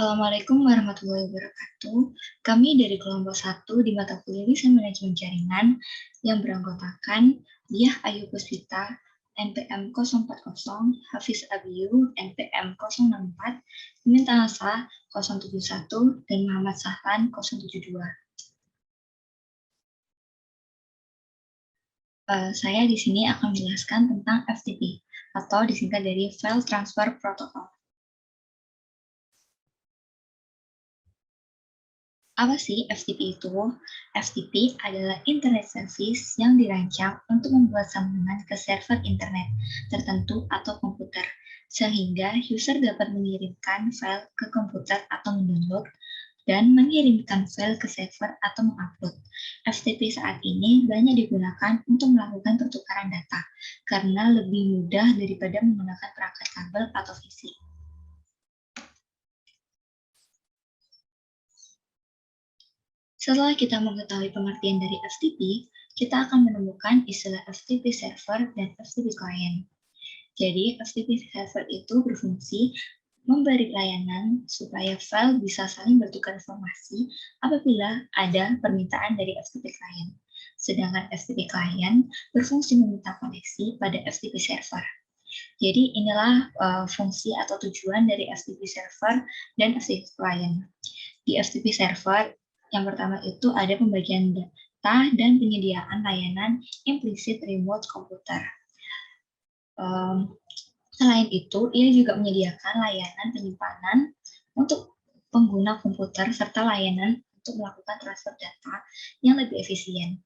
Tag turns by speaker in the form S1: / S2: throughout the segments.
S1: Assalamualaikum warahmatullahi wabarakatuh. Kami dari kelompok 1 di mata kuliah Desain Manajemen Jaringan yang beranggotakan Diah Ayu Puspita, NPM 040, Hafiz Abiyu, NPM 064, Mimin Tanasa 071, dan Muhammad Sahlan 072. Saya di sini akan menjelaskan tentang FTP atau disingkat dari File Transfer Protocol. Apa sih FTP itu? FTP adalah Internet Service yang dirancang untuk membuat sambungan ke server internet tertentu atau komputer, sehingga user dapat mengirimkan file ke komputer atau mendownload, dan mengirimkan file ke server atau mengupload. FTP saat ini banyak digunakan untuk melakukan pertukaran data, karena lebih mudah daripada menggunakan perangkat kabel atau fisik. Setelah kita mengetahui pengertian dari FTP, kita akan menemukan istilah FTP server dan FTP client. Jadi, FTP server itu berfungsi memberi layanan supaya file bisa saling bertukar informasi apabila ada permintaan dari FTP client. Sedangkan FTP client berfungsi meminta koneksi pada FTP server. Jadi inilah fungsi atau tujuan dari FTP server dan FTP client. Di FTP server, yang pertama itu ada pembagian data dan penyediaan layanan implicit remote komputer. Selain itu, ia juga menyediakan layanan penyimpanan untuk pengguna komputer serta layanan untuk melakukan transfer data yang lebih efisien.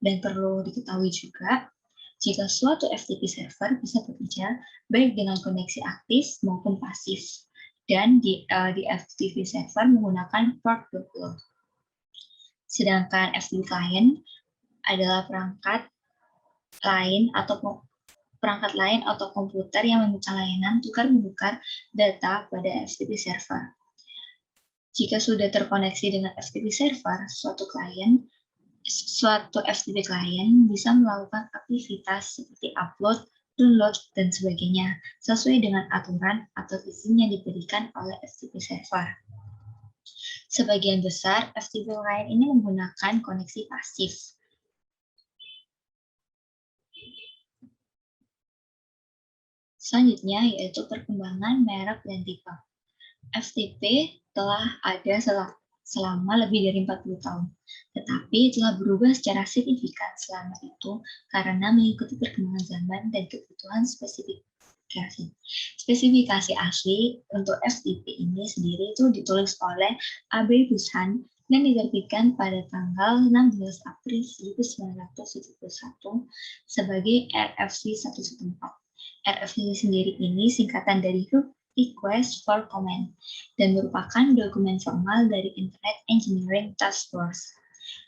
S1: Dan perlu diketahui juga, jika suatu FTP server bisa bekerja baik dengan koneksi aktif maupun pasif, dan di FTP server menggunakan port 20. Sedangkan FTP client adalah perangkat lain atau komputer yang meminta layanan tukar-menukar data pada FTP server. Jika sudah terkoneksi dengan FTP server, suatu FTP client bisa melakukan aktivitas seperti upload, download, dan sebagainya sesuai dengan aturan atau izin yang diberikan oleh FTP server. Sebagian besar FTP client ini menggunakan koneksi pasif. Selanjutnya yaitu perkembangan merek dan tipe. FTP telah ada selama lebih dari 40 tahun, tetapi telah berubah secara signifikan selama itu karena mengikuti perkembangan zaman dan kebutuhan spesifikasi. Spesifikasi asli untuk FTP ini sendiri itu ditulis oleh A.B. Bushan dan diterbitkan pada tanggal 16 April 1971 sebagai RFC 114. RFC sendiri ini singkatan dari Request for Comment dan merupakan dokumen formal dari Internet Engineering Task Force.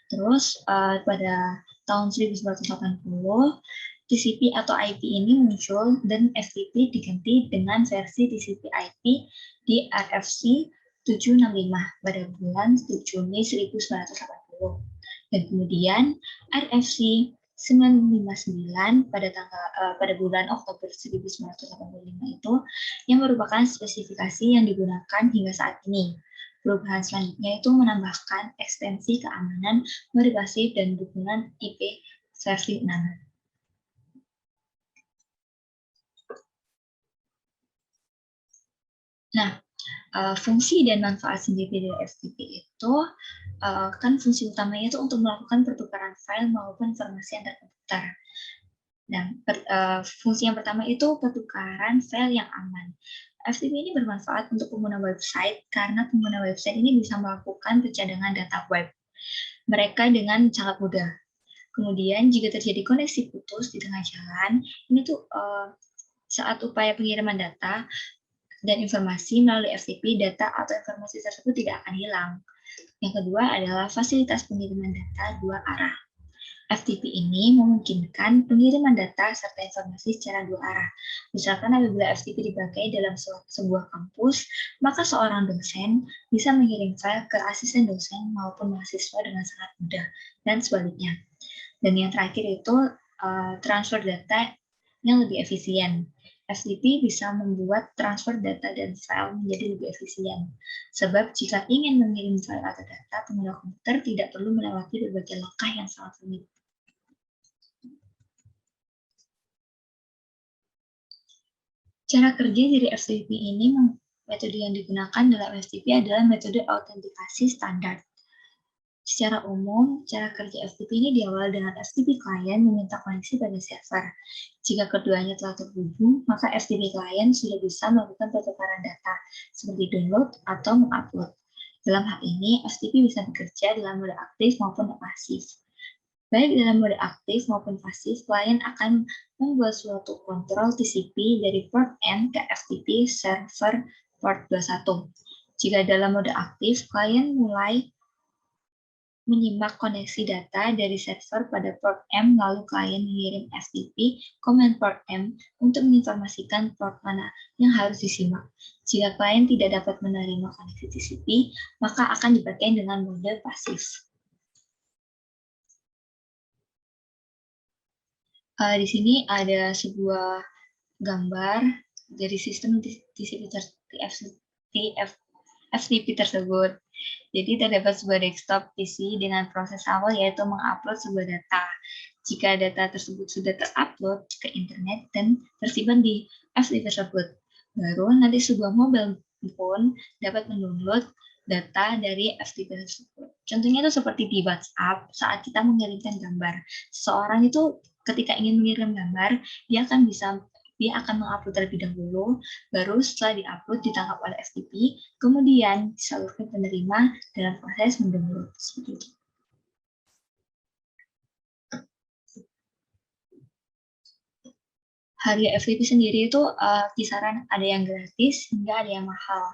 S1: Terus pada tahun 1980, TCP atau IP ini muncul dan FTP diganti dengan versi TCP IP di RFC 765 pada bulan Juni 1980. Dan kemudian RFC 959 pada bulan Oktober 1985 itu yang merupakan spesifikasi yang digunakan hingga saat ini. Perubahan selanjutnya itu menambahkan ekstensi keamanan, privasi, dan dukungan IP versi 6. Nah, fungsi dan manfaat sendiri dari FTP itu kan fungsi utamanya itu untuk melakukan pertukaran file maupun informasi antar komputer. Dan fungsi yang pertama itu pertukaran file yang aman. FTP ini bermanfaat untuk pengguna website karena pengguna website ini bisa melakukan pencadangan data web mereka dengan sangat mudah. Kemudian jika terjadi koneksi putus di tengah jalan, ini tuh saat upaya pengiriman data dan informasi melalui FTP, data atau informasi tersebut tidak akan hilang. Yang kedua adalah fasilitas pengiriman data dua arah. FTP ini memungkinkan pengiriman data serta informasi secara dua arah. Misalkan apabila FTP dipakai dalam sebuah kampus, maka seorang dosen bisa mengirim file ke asisten dosen maupun mahasiswa dengan sangat mudah, dan sebaliknya. Dan yang terakhir itu transfer data yang lebih efisien. FTP bisa membuat transfer data dan file menjadi lebih efisien. Sebab jika ingin mengirim file atau data, pengguna komputer tidak perlu melewati berbagai langkah yang sangat rumit. Cara kerja dari FTP ini, metode yang digunakan dalam FTP adalah metode autentikasi standar. Secara umum, cara kerja FTP ini diawali dengan FTP client meminta koneksi pada server. Jika keduanya telah terhubung, maka FTP client sudah bisa melakukan pertukaran data, seperti download atau mengupload. Dalam hal ini, FTP bisa bekerja dalam mode aktif maupun pasif. Baik dalam mode aktif maupun pasif, klien akan membuat suatu kontrol TCP dari port N ke FTP server port 21. Jika dalam mode aktif, klien mulai menyimak koneksi data dari server pada port M, lalu klien mengirim FTP command port M untuk menginformasikan port mana yang harus disimak. Jika klien tidak dapat menerima koneksi TCP, maka akan dipakai dengan mode pasif. Di sini ada sebuah gambar dari sistem TCP FTP tersebut. Jadi terdapat sebuah desktop PC dengan proses awal yaitu mengupload sebuah data. Jika data tersebut sudah terupload ke internet dan tersimpan di FTP tersebut, baru nanti sebuah mobile phone dapat mendownload data dari FTP tersebut. Contohnya itu seperti di WhatsApp saat kita mengirimkan gambar. Seseorang itu ketika ingin mengirim gambar, dia akan mengupload terlebih dahulu, baru setelah diupload ditangkap oleh FTP, kemudian disalurkan penerima dalam proses mendownload. Seperti itu. Harga FTP sendiri itu kisaran ada yang gratis hingga ada yang mahal.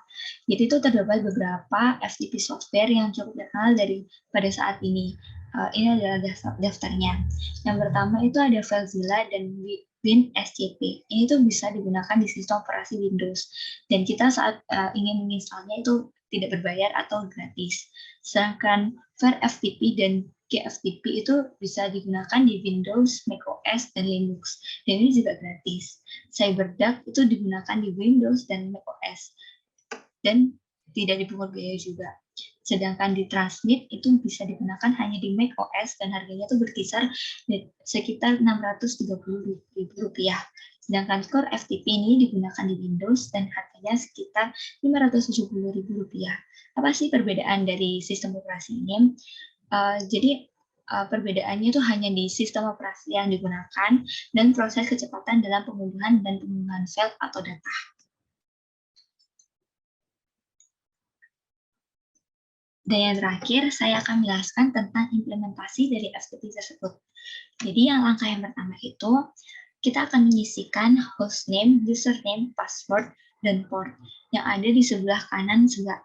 S1: Jadi itu terdapat beberapa FTP software yang cukup terkenal pada saat ini. Ini adalah daftarnya. Yang pertama itu ada FileZilla dan WinSCP. Ini tuh bisa digunakan di sistem operasi Windows. Dan kita saat ingin menginstalnya itu tidak berbayar atau gratis. Sedangkan FireFTP dan GFTP itu bisa digunakan di Windows, macOS, dan Linux. Dan ini juga gratis. CyberDuck itu digunakan di Windows dan macOS. Dan tidak dipungut biaya juga. Sedangkan di Transmit itu bisa digunakan hanya di macOS dan harganya itu berkisar sekitar Rp630.000. Sedangkan Core FTP ini digunakan di Windows dan harganya sekitar Rp570.000. Apa sih perbedaan dari sistem operasi ini? Jadi perbedaannya itu hanya di sistem operasi yang digunakan dan proses kecepatan dalam pengunduhan dan penggunaan file atau data. Dan yang terakhir, saya akan menjelaskan tentang implementasi dari FTP tersebut. Jadi langkah yang pertama itu, kita akan menyisikan hostname, username, password, dan port yang ada di sebelah kanan, sebelah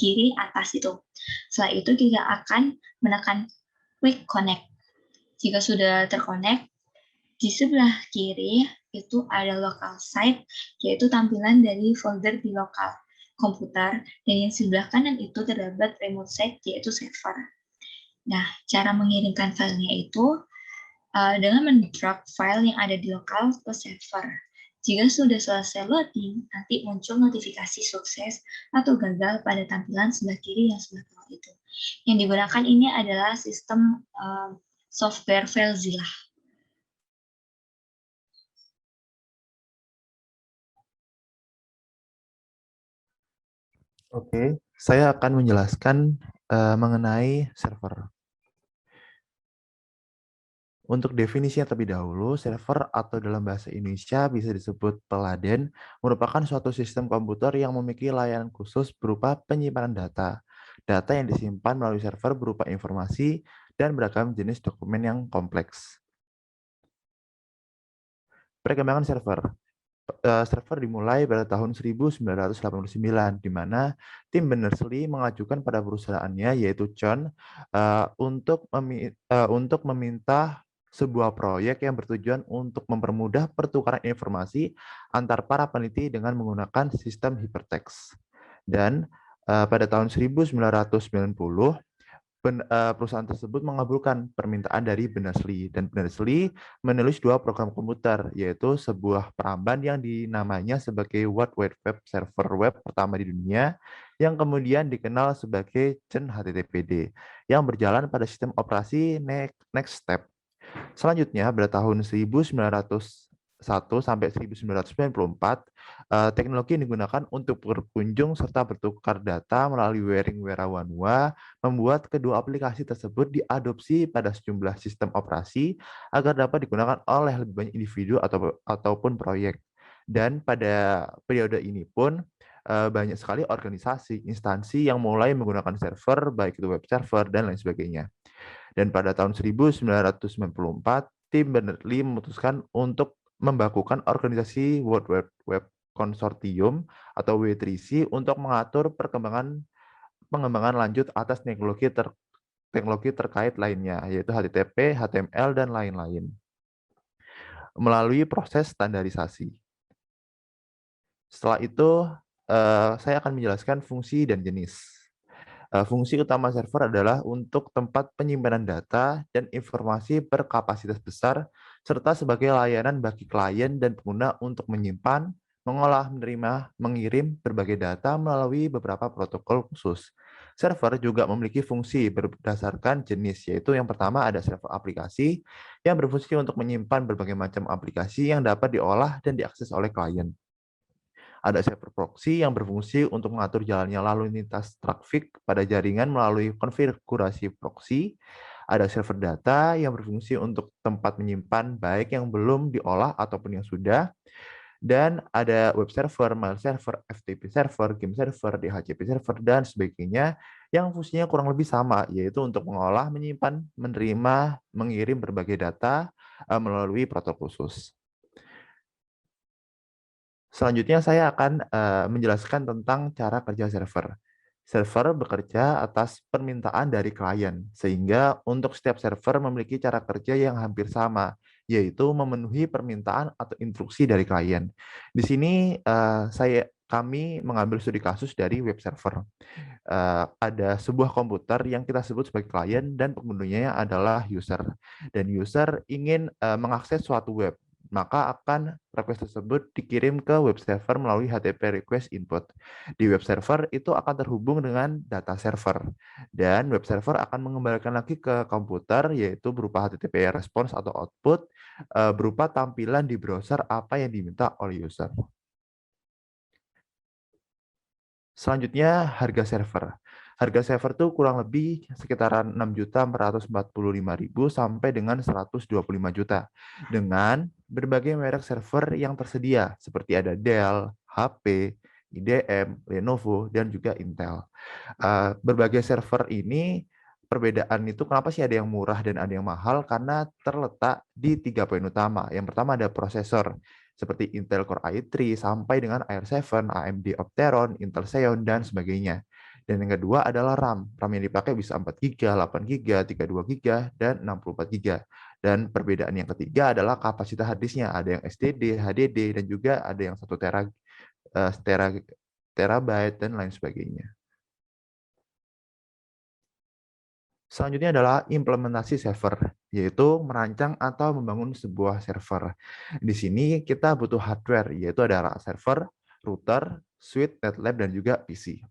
S1: kiri atas itu. Setelah itu kita akan menekan Quick Connect. Jika sudah terkonek, di sebelah kiri itu ada local site, yaitu tampilan dari folder di lokal komputer, dan yang sebelah kanan itu terdapat remote site, yaitu server. Nah, cara mengirimkan filenya itu dengan mendrag file yang ada di lokal ke server. Jika sudah selesai loading, nanti muncul notifikasi sukses atau gagal pada tampilan sebelah kiri yang sebelah bawah itu. Yang digunakan ini adalah sistem software FileZilla.
S2: Oke, saya akan menjelaskan mengenai server. Untuk definisinya terlebih dahulu, server atau dalam bahasa Indonesia bisa disebut peladen, merupakan suatu sistem komputer yang memiliki layanan khusus berupa penyimpanan data. Data yang disimpan melalui server berupa informasi dan beragam jenis dokumen yang kompleks. Perkembangan server. Server dimulai pada tahun 1989, di mana tim Berners-Lee mengajukan pada perusahaannya, yaitu John, untuk meminta sebuah proyek yang bertujuan untuk mempermudah pertukaran informasi antar para peneliti dengan menggunakan sistem hypertext. Dan pada tahun 1990, perusahaan tersebut mengabulkan permintaan dari Berners-Lee, dan Berners-Lee menulis dua program komputer, yaitu sebuah peramban yang dinamanya sebagai World Wide Web server web pertama di dunia, yang kemudian dikenal sebagai CERN HTTPD, yang berjalan pada sistem operasi NeXTSTEP. Selanjutnya, pada tahun 1901 sampai 1994, teknologi yang digunakan untuk berkunjung serta bertukar data melalui Waring Werawanua membuat kedua aplikasi tersebut diadopsi pada sejumlah sistem operasi agar dapat digunakan oleh lebih banyak individu ataupun proyek. Dan pada periode ini pun banyak sekali organisasi, instansi yang mulai menggunakan server, baik itu web server dan lain sebagainya. Dan pada tahun 1994, tim Berners-Lee memutuskan untuk membakukan organisasi World Wide Web Consortium atau W3C untuk mengatur pengembangan lanjut atas teknologi terkait lainnya, yaitu HTTP, HTML, dan lain-lain, melalui proses standarisasi. Setelah itu, saya akan menjelaskan fungsi dan jenis. Fungsi utama server adalah untuk tempat penyimpanan data dan informasi berkapasitas besar, serta sebagai layanan bagi klien dan pengguna untuk menyimpan, mengolah, menerima, mengirim berbagai data melalui beberapa protokol khusus. Server juga memiliki fungsi berdasarkan jenis, yaitu yang pertama ada server aplikasi yang berfungsi untuk menyimpan berbagai macam aplikasi yang dapat diolah dan diakses oleh klien. Ada server proxy yang berfungsi untuk mengatur jalannya lalu lintas traffic pada jaringan melalui konfigurasi proxy. Ada server data yang berfungsi untuk tempat menyimpan baik yang belum diolah ataupun yang sudah. Dan ada web server, mail server, FTP server, game server, DHCP server, dan sebagainya yang fungsinya kurang lebih sama, yaitu untuk mengolah, menyimpan, menerima, mengirim berbagai data melalui protokol khusus. Selanjutnya saya akan menjelaskan tentang cara kerja server. Server bekerja atas permintaan dari klien, sehingga untuk setiap server memiliki cara kerja yang hampir sama, yaitu memenuhi permintaan atau instruksi dari klien. Di sini kami mengambil studi kasus dari web server. Ada sebuah komputer yang kita sebut sebagai klien dan penggunanya adalah user. Dan user ingin mengakses suatu web, maka akan request tersebut dikirim ke web server melalui HTTP request input. Di web server itu akan terhubung dengan data server, dan web server akan mengembalikan lagi ke komputer, yaitu berupa HTTP response atau output, berupa tampilan di browser apa yang diminta oleh user. Selanjutnya, harga server. Harga server itu kurang lebih sekitaran 6.445.000 sampai dengan 125 juta. Dengan berbagai merek server yang tersedia, seperti ada Dell, HP, IDM, Lenovo, dan juga Intel. Berbagai server ini, perbedaan itu kenapa sih ada yang murah dan ada yang mahal? Karena terletak di 3 poin utama. Yang pertama ada prosesor, seperti Intel Core i3 sampai dengan i7, AMD Opteron, Intel Xeon, dan sebagainya. Dan yang kedua adalah RAM. RAM yang dipakai bisa 4 GB, 8 GB, 32 GB, dan 64 GB. Dan perbedaan yang ketiga adalah kapasitas harddisknya. Ada yang SSD, HDD, dan juga ada yang 1 terabyte, dan lain sebagainya. Selanjutnya adalah implementasi server, yaitu merancang atau membangun sebuah server. Di sini kita butuh hardware, yaitu ada rak server, router, switch, netlab, dan juga PC.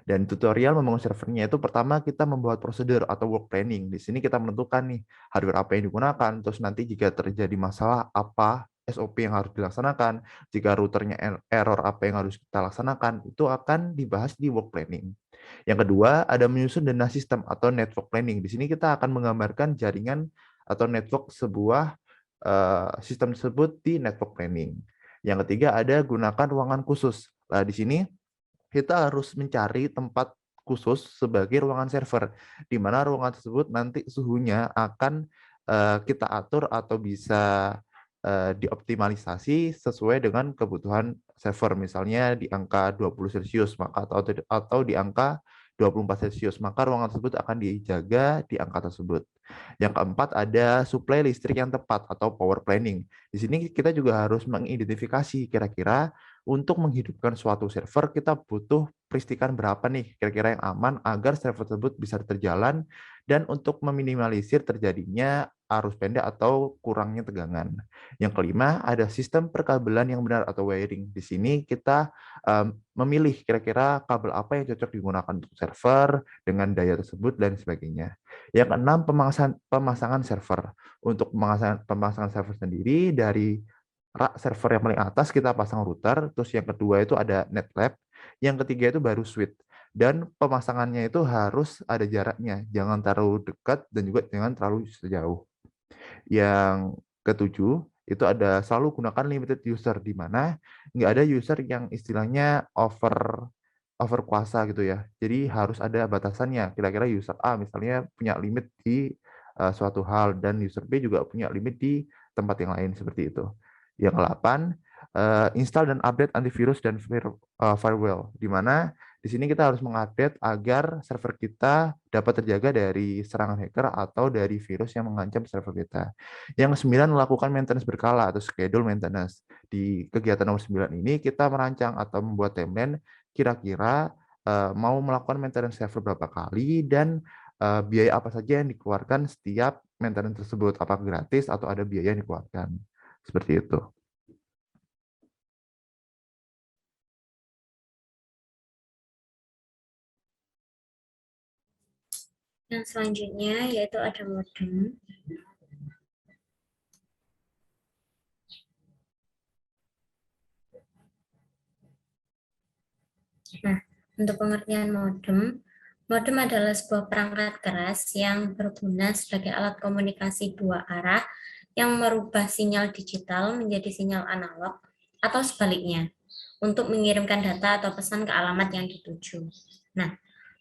S2: Dan tutorial membangun servernya itu pertama kita membuat prosedur atau work planning. Di sini kita menentukan nih hardware apa yang digunakan, terus nanti jika terjadi masalah apa SOP yang harus dilaksanakan, jika routernya error apa yang harus kita laksanakan, itu akan dibahas di work planning. Yang kedua, ada menyusun dana sistem atau network planning. Di sini kita akan menggambarkan jaringan atau network sebuah sistem tersebut di network planning. Yang ketiga, ada gunakan ruangan khusus. Nah, di sini kita harus mencari tempat khusus sebagai ruangan server, di mana ruangan tersebut nanti suhunya akan kita atur atau bisa dioptimalisasi sesuai dengan kebutuhan server, misalnya di angka 20 Celcius maka atau di angka 24 Celcius, maka ruangan tersebut akan dijaga di angka tersebut. Yang keempat ada suplai listrik yang tepat atau power planning. Di sini kita juga harus mengidentifikasi kira-kira Untuk menghidupkan suatu server, kita butuh peristikan berapa nih kira-kira yang aman agar server tersebut bisa terjalan dan untuk meminimalisir terjadinya arus pendek atau kurangnya tegangan. Yang kelima, ada sistem perkabelan yang benar atau wiring. Di sini kita memilih kira-kira kabel apa yang cocok digunakan untuk server dengan daya tersebut dan sebagainya. Yang keenam, pemasangan server. Untuk pemasangan server sendiri dari rak server yang paling atas kita pasang router, terus yang kedua itu ada netlab, yang ketiga itu baru switch. Dan pemasangannya itu harus ada jaraknya, jangan terlalu dekat dan juga jangan terlalu jauh. Yang ketujuh, itu ada selalu gunakan limited user, di mana nggak ada user yang istilahnya over kuasa gitu ya. Jadi harus ada batasannya. Kira-kira user A misalnya punya limit di suatu hal dan user B juga punya limit di tempat yang lain seperti itu. Yang ke-8, install dan update antivirus dan firewall, di mana di sini kita harus mengupdate agar server kita dapat terjaga dari serangan hacker atau dari virus yang mengancam server kita. Yang ke-9, melakukan maintenance berkala atau schedule maintenance. Di kegiatan nomor 9 ini kita merancang atau membuat timeline kira-kira mau melakukan maintenance server berapa kali dan biaya apa saja yang dikeluarkan setiap maintenance tersebut, apakah gratis atau ada biaya yang dikeluarkan. Seperti itu.
S3: Yang selanjutnya yaitu ada modem. Nah, untuk pengertian modem, modem adalah sebuah perangkat keras yang berguna sebagai alat komunikasi dua arah yang merubah sinyal digital menjadi sinyal analog atau sebaliknya untuk mengirimkan data atau pesan ke alamat yang dituju. Nah,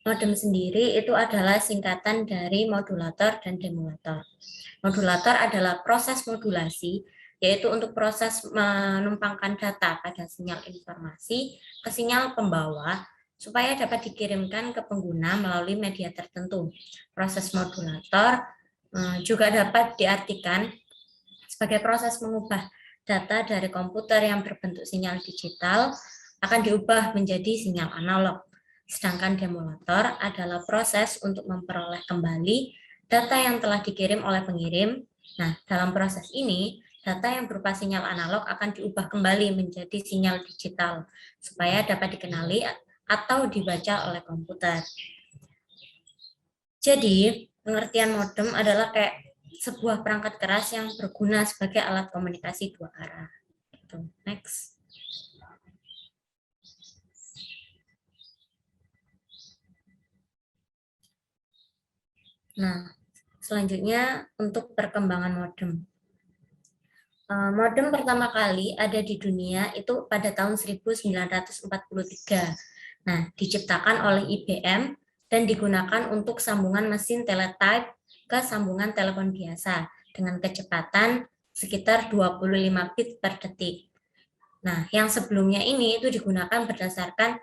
S3: modem sendiri itu adalah singkatan dari modulator dan demulator. Modulator adalah proses modulasi, yaitu untuk proses menumpangkan data pada sinyal informasi ke sinyal pembawa supaya dapat dikirimkan ke pengguna melalui media tertentu. Proses modulator juga dapat diartikan sebagai proses mengubah data dari komputer yang berbentuk sinyal digital akan diubah menjadi sinyal analog. Sedangkan demulator adalah proses untuk memperoleh kembali data yang telah dikirim oleh pengirim. Nah, dalam proses ini, data yang berupa sinyal analog akan diubah kembali menjadi sinyal digital supaya dapat dikenali atau dibaca oleh komputer. Jadi, pengertian modem adalah kayak sebuah perangkat keras yang berguna sebagai alat komunikasi dua arah. Next. Nah, selanjutnya untuk perkembangan modem. Modem pertama kali ada di dunia itu pada tahun 1943. Nah, diciptakan oleh IBM dan digunakan untuk sambungan mesin teletype ke sambungan telepon biasa dengan kecepatan sekitar 25 bit per detik. Nah, yang sebelumnya ini itu digunakan berdasarkan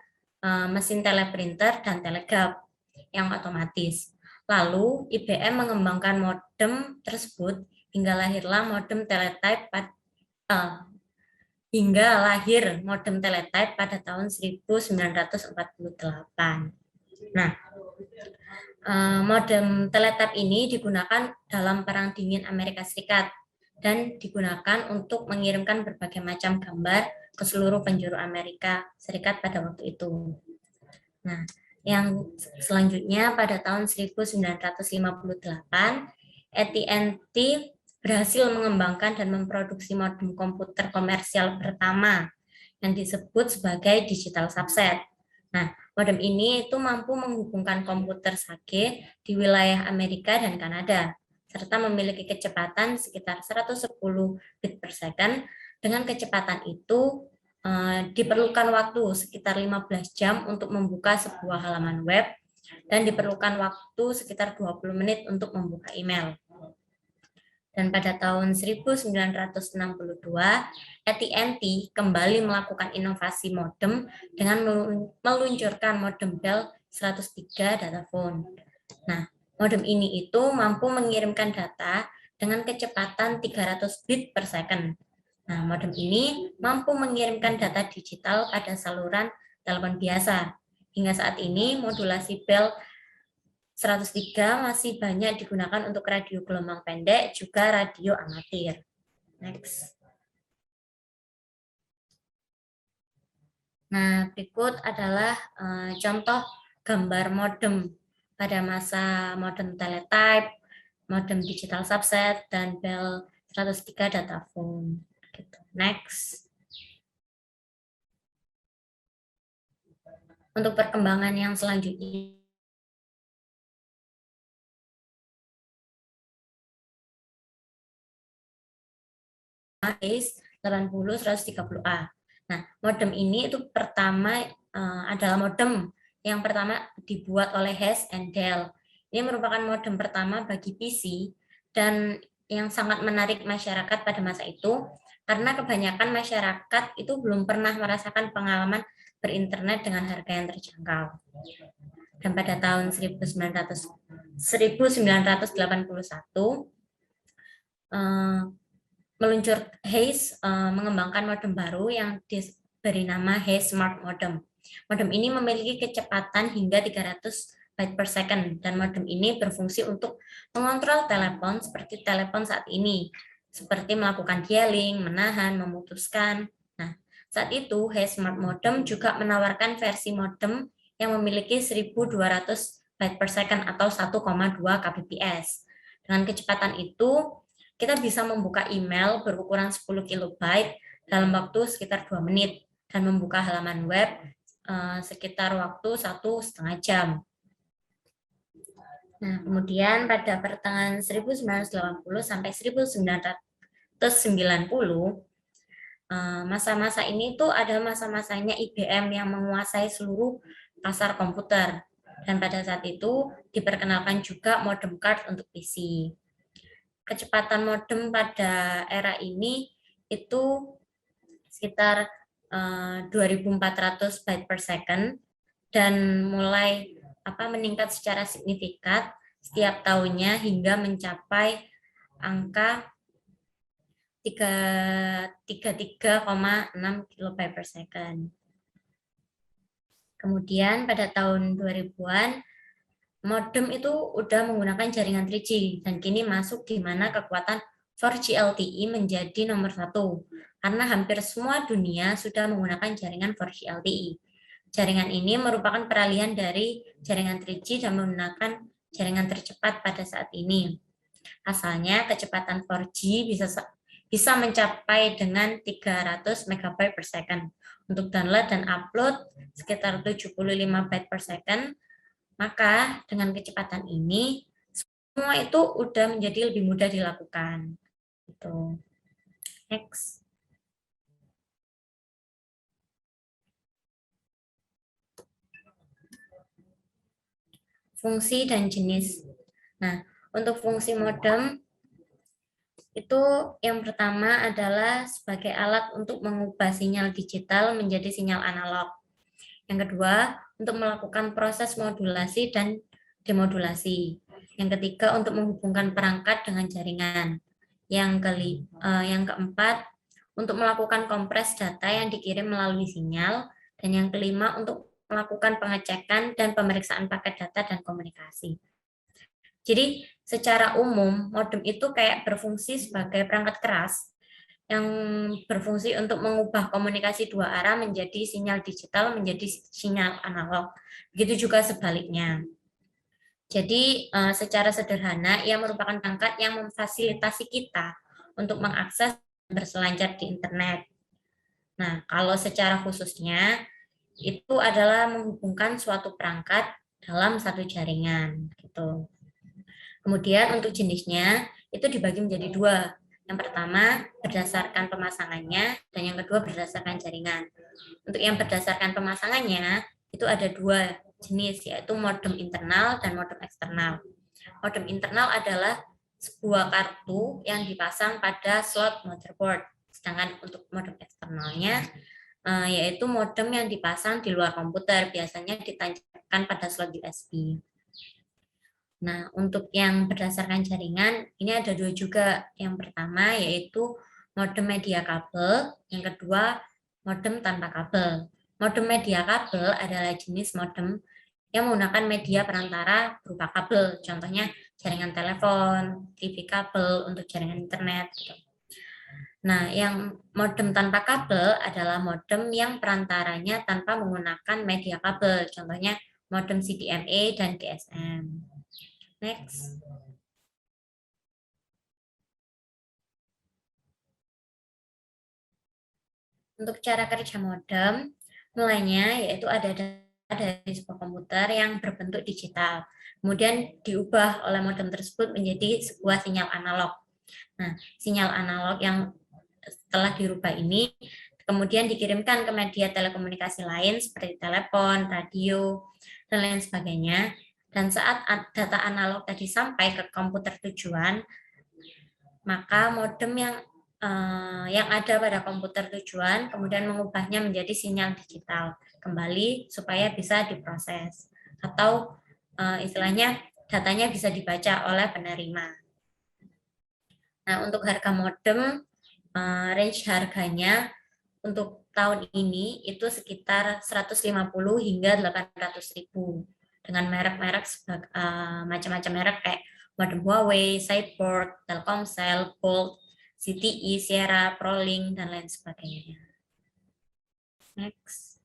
S3: mesin teleprinter dan telegraf yang otomatis. Lalu, IBM mengembangkan modem tersebut hingga lahirlah modem teletype pada tahun 1948. Nah, modem teletype ini digunakan dalam Perang Dingin Amerika Serikat dan digunakan untuk mengirimkan berbagai macam gambar ke seluruh penjuru Amerika Serikat pada waktu itu. Nah, yang selanjutnya pada tahun 1958, AT&T berhasil mengembangkan dan memproduksi modem komputer komersial pertama yang disebut sebagai digital subset. Nah, modem ini itu mampu menghubungkan komputer Sage di wilayah Amerika dan Kanada, serta memiliki kecepatan sekitar 110 bit per second. Dengan kecepatan itu, diperlukan waktu sekitar 15 jam untuk membuka sebuah halaman web dan diperlukan waktu sekitar 20 menit untuk membuka email. Dan pada tahun 1962, AT&T kembali melakukan inovasi modem dengan meluncurkan modem Bell 103 data phone. Nah, modem ini itu mampu mengirimkan data dengan kecepatan 300 bit per second. Nah, modem ini mampu mengirimkan data digital pada saluran telepon biasa. Hingga saat ini, modulasi Bell 103 masih banyak digunakan untuk radio gelombang pendek, juga radio amatir. Next. Nah, berikut adalah contoh gambar modem pada masa modem teletype, modem digital subset, dan Bell 103 data phone. Gitu. Next. Untuk perkembangan yang selanjutnya, Hayes 80-130A. Nah, modem ini itu pertama adalah modem yang pertama dibuat oleh Hayes and Dell. Ini merupakan modem pertama bagi PC dan yang sangat menarik masyarakat pada masa itu karena kebanyakan masyarakat itu belum pernah merasakan pengalaman berinternet dengan harga yang terjangkau. Dan pada tahun 1981 meluncur Hayes mengembangkan modem baru yang diberi nama Hayes Smart Modem. Modem ini memiliki kecepatan hingga 300 byte per second dan modem ini berfungsi untuk mengontrol telepon seperti telepon saat ini, seperti melakukan dialing, menahan, memutuskan. Nah, saat itu Hayes Smart Modem juga menawarkan versi modem yang memiliki 1200 byte per second atau 1,2 kbps. Dengan kecepatan itu, kita bisa membuka email berukuran 10 kilobyte dalam waktu sekitar 2 menit dan membuka halaman web sekitar waktu 1,5 jam. Nah, kemudian pada pertengahan 1980 sampai 1990, masa-masa ini tuh ada masa-masanya IBM yang menguasai seluruh pasar komputer. Dan pada saat itu diperkenalkan juga modem card untuk PC. Kecepatan modem pada era ini itu sekitar 2.400 byte per second dan mulai meningkat secara signifikan setiap tahunnya hingga mencapai angka 33,6 kilobyte per second. Kemudian pada tahun 2000-an modem itu udah menggunakan jaringan 3G dan kini masuk di mana kekuatan 4G LTE menjadi nomor 1 karena hampir semua dunia sudah menggunakan jaringan 4G LTE. Jaringan ini merupakan peralihan dari jaringan 3G dan menggunakan jaringan tercepat pada saat ini. Asalnya kecepatan 4G bisa mencapai dengan 300 MB per second. Untuk download dan upload sekitar 75 byte per second. Maka dengan kecepatan ini semua itu udah menjadi lebih mudah dilakukan. Gitu. Next. Fungsi dan jenis. Nah, untuk fungsi modem itu yang pertama adalah sebagai alat untuk mengubah sinyal digital menjadi sinyal analog. Yang kedua, untuk melakukan proses modulasi dan demodulasi. Yang ketiga, untuk menghubungkan perangkat dengan jaringan. Yang keempat, untuk melakukan kompres data yang dikirim melalui sinyal. Dan yang kelima, untuk melakukan pengecekan dan pemeriksaan paket data dan komunikasi. Jadi, secara umum, modem itu kayak berfungsi sebagai perangkat keras yang berfungsi untuk mengubah komunikasi dua arah menjadi sinyal digital menjadi sinyal analog. Begitu juga sebaliknya. Jadi secara sederhana ia merupakan perangkat yang memfasilitasi kita untuk mengakses dan berselancar di internet. Nah, kalau secara khususnya itu adalah menghubungkan suatu perangkat dalam satu jaringan gitu. Kemudian untuk jenisnya itu dibagi menjadi dua. Yang pertama berdasarkan pemasangannya dan yang kedua berdasarkan jaringan. Untuk yang berdasarkan pemasangannya itu ada dua jenis yaitu modem internal dan modem eksternal. Modem internal adalah sebuah kartu yang dipasang pada slot motherboard. Sedangkan untuk modem eksternalnya yaitu modem yang dipasang di luar komputer, biasanya ditancapkan pada slot USB. Nah, untuk yang berdasarkan jaringan, ini ada dua juga. Yang pertama yaitu modem media kabel, yang kedua modem tanpa kabel. Modem media kabel adalah jenis modem yang menggunakan media perantara berupa kabel, contohnya jaringan telepon, TV kabel untuk jaringan internet. Nah, yang modem tanpa kabel adalah modem yang perantaranya tanpa menggunakan media kabel, contohnya modem CDMA dan GSM. Next. Untuk cara kerja modem, mulainya yaitu ada dari sebuah komputer yang berbentuk digital. Kemudian diubah oleh modem tersebut menjadi sebuah sinyal analog. Nah, sinyal analog yang setelah dirubah ini kemudian dikirimkan ke media telekomunikasi lain seperti telepon, radio, dan lain sebagainya. Dan saat data analog tadi sampai ke komputer tujuan, maka modem yang ada pada komputer tujuan kemudian mengubahnya menjadi sinyal digital kembali supaya bisa diproses atau istilahnya datanya bisa dibaca oleh penerima. Nah, untuk harga modem, range harganya untuk tahun ini itu sekitar 150 hingga 800.000 dengan merek-merek macam-macam merek kayak modem Huawei, Cyborg, Telkomsel, Bolt, CTE, Sierra, Prolink, dan lain sebagainya. Next.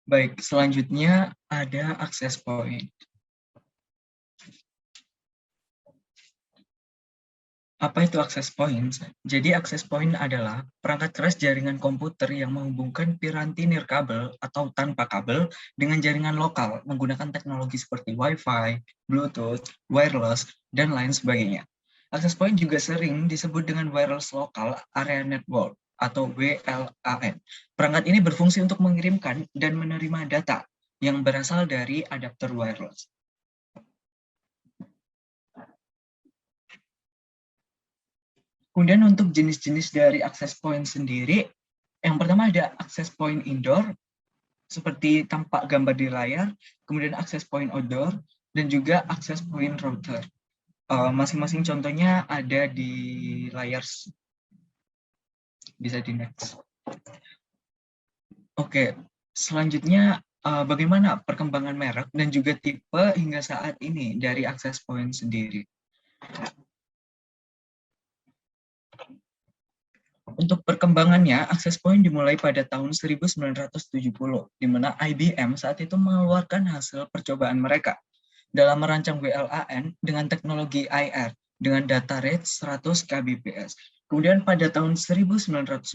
S4: Baik, selanjutnya ada access point. Apa itu access point? Jadi access point adalah perangkat keras jaringan komputer yang menghubungkan piranti nirkabel atau tanpa kabel dengan jaringan lokal menggunakan teknologi seperti Wi-Fi, Bluetooth, wireless, dan lain sebagainya. Access point juga sering disebut dengan wireless local area network atau WLAN. Perangkat ini berfungsi untuk mengirimkan dan menerima data yang berasal dari adapter wireless. Kemudian untuk jenis-jenis dari access point sendiri, yang pertama ada access point indoor, seperti tampak gambar di layar, kemudian access point outdoor, dan juga access point router. Masing-masing contohnya ada di layar. Bisa di next. Oke, selanjutnya bagaimana perkembangan merek dan juga tipe hingga saat ini dari access point sendiri. Untuk perkembangannya, access point dimulai pada tahun 1970, di mana IBM saat itu mengeluarkan hasil percobaan mereka dalam merancang WLAN dengan teknologi IR dengan data rate 100 kbps. Kemudian pada tahun 1997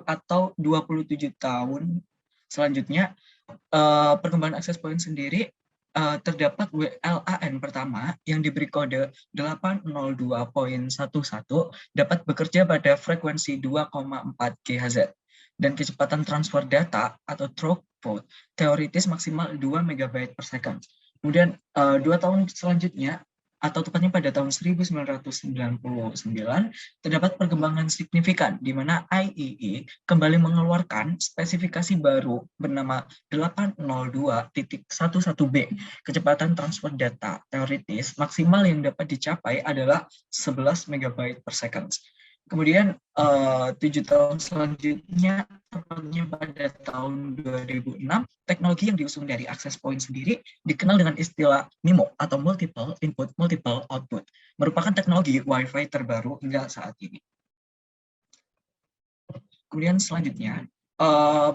S4: atau 27 tahun selanjutnya, perkembangan access point sendiri terdapat WLAN pertama yang diberi kode 802.11 dapat bekerja pada frekuensi 2,4 GHz dan kecepatan transfer data atau throughput teoritis maksimal 2 MB per second. Kemudian 2 tahun selanjutnya atau tepatnya pada tahun 1999 terdapat perkembangan signifikan di mana IEEE kembali mengeluarkan spesifikasi baru bernama 802.11b. Kecepatan transfer data teoritis maksimal yang dapat dicapai adalah 11 MB per second. Kemudian 7 tahun selanjutnya, tepatnya pada tahun 2006, teknologi yang diusung dari access point sendiri dikenal dengan istilah MIMO atau Multiple Input, Multiple Output, merupakan teknologi Wi-Fi terbaru hingga saat ini. Kemudian selanjutnya,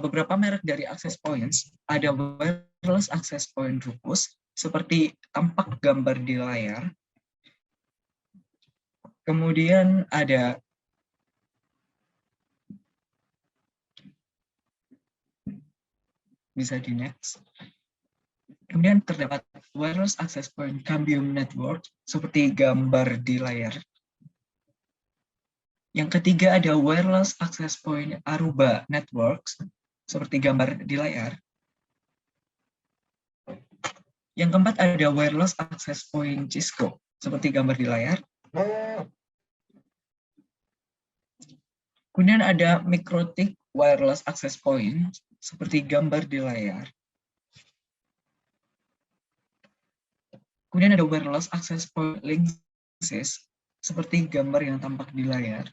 S4: beberapa merek dari access points, ada wireless access point Rufus, seperti tampak gambar di layar. Kemudian ada bisa di next. Kemudian terdapat wireless access point Cambium Network seperti gambar di layar. Yang ketiga ada wireless access point Aruba Networks seperti gambar di layar. Yang keempat ada wireless access point Cisco seperti gambar di layar. Kemudian ada MikroTik wireless access point seperti gambar di layar. Kemudian ada wireless access point Link akses seperti gambar yang tampak di layar.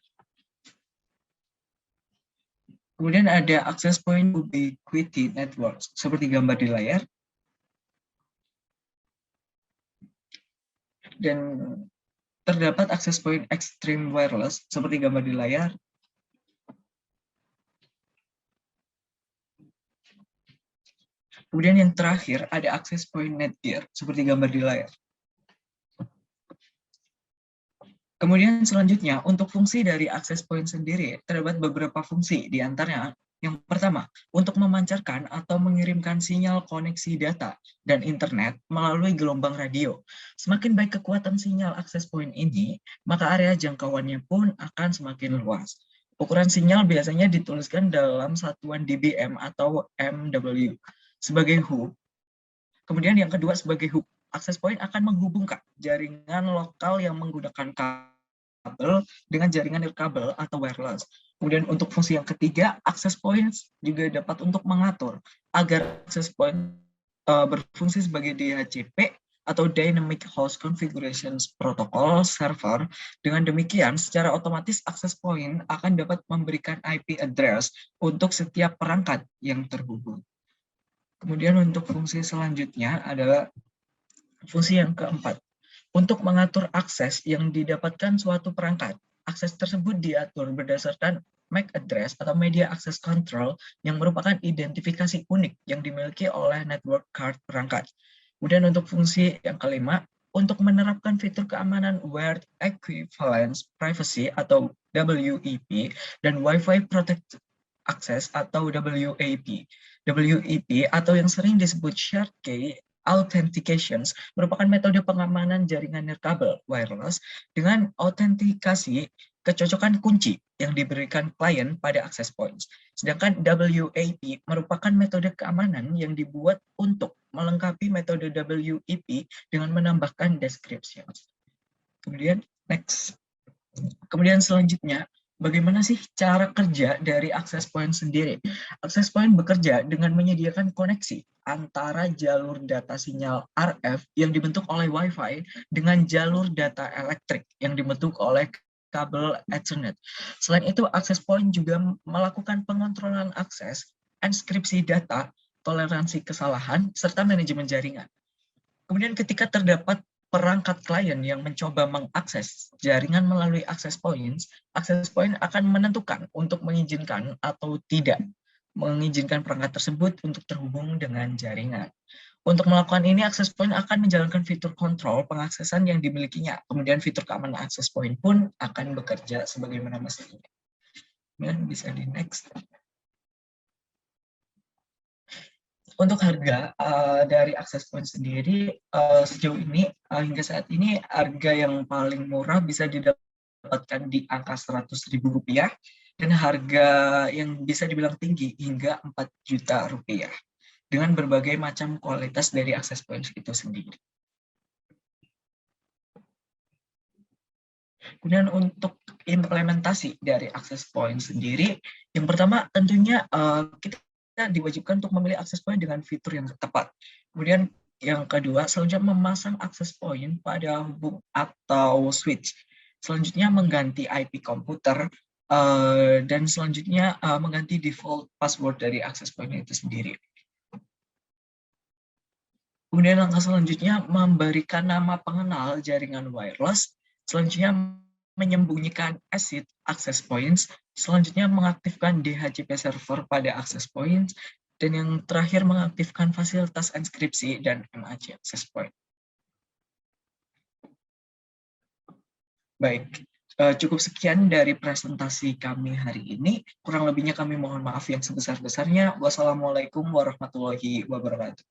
S4: Kemudian ada access point ubiquity networks seperti gambar di layar. Dan terdapat access point extreme wireless seperti gambar di layar. Kemudian yang terakhir ada access point netgear seperti gambar di layar. Kemudian selanjutnya untuk fungsi dari access point sendiri terdapat beberapa fungsi, di antaranya yang pertama untuk memancarkan atau mengirimkan sinyal koneksi data dan internet melalui gelombang radio. Semakin baik kekuatan sinyal access point ini, maka area jangkauannya pun akan semakin luas. Ukuran sinyal biasanya dituliskan dalam satuan dBm atau MW sebagai hub. Kemudian yang kedua sebagai hub, access point akan menghubungkan jaringan lokal yang menggunakan kabel dengan jaringan nirkabel atau wireless. Kemudian untuk fungsi yang ketiga, access points juga dapat untuk mengatur agar access point berfungsi sebagai DHCP atau Dynamic Host Configurations Protocol Server. Dengan demikian, secara otomatis access point akan dapat memberikan IP address untuk setiap perangkat yang terhubung. Kemudian untuk fungsi selanjutnya adalah fungsi yang keempat. Untuk mengatur akses yang didapatkan suatu perangkat, akses tersebut diatur berdasarkan MAC address atau Media Access Control yang merupakan identifikasi unik yang dimiliki oleh network card perangkat. Kemudian untuk fungsi yang kelima, untuk menerapkan fitur keamanan Word Equivalence Privacy atau WEP dan Wi-Fi Protected Access atau WAP. WEP atau yang sering disebut Shared Key Authentications merupakan metode pengamanan jaringan nirkabel wireless dengan autentikasi kecocokan kunci yang diberikan klien pada access points. Sedangkan WAP merupakan metode keamanan yang dibuat untuk melengkapi metode WEP dengan menambahkan descriptions. Kemudian next. Kemudian selanjutnya, bagaimana sih cara kerja dari access point sendiri? Access point bekerja dengan menyediakan koneksi antara jalur data sinyal RF yang dibentuk oleh Wi-Fi dengan jalur data elektrik yang dibentuk oleh kabel Ethernet. Selain itu, access point juga melakukan pengontrolan akses, enskripsi data, toleransi kesalahan, serta manajemen jaringan. Kemudian ketika terdapat perangkat klien yang mencoba mengakses jaringan melalui access point akan menentukan untuk mengizinkan atau tidak mengizinkan perangkat tersebut untuk terhubung dengan jaringan. Untuk melakukan ini, access point akan menjalankan fitur kontrol pengaksesan yang dimilikinya. Kemudian fitur keamanan access point pun akan bekerja sebagaimana mestinya. Kemudian bisa di next. Untuk harga dari access point sendiri, sejauh ini hingga saat ini harga yang paling murah bisa didapatkan di angka Rp100.000 dan harga yang bisa dibilang tinggi hingga Rp4 juta dengan berbagai macam kualitas dari access point itu sendiri. Kemudian untuk implementasi dari access point sendiri, yang pertama tentunya kita diwajibkan untuk memilih access point dengan fitur yang tepat. Kemudian yang kedua, selanjutnya memasang access point pada hubung atau switch. Selanjutnya mengganti IP komputer dan selanjutnya mengganti default password dari access point itu sendiri. Kemudian langkah selanjutnya memberikan nama pengenal jaringan wireless. Selanjutnya menyembunyikan ACID access points. Selanjutnya mengaktifkan DHCP server pada access points. Dan yang terakhir mengaktifkan fasilitas enskripsi dan MAC access point. Baik, cukup sekian dari presentasi kami hari ini. Kurang lebihnya kami mohon maaf yang sebesar-besarnya. Wassalamualaikum warahmatullahi wabarakatuh.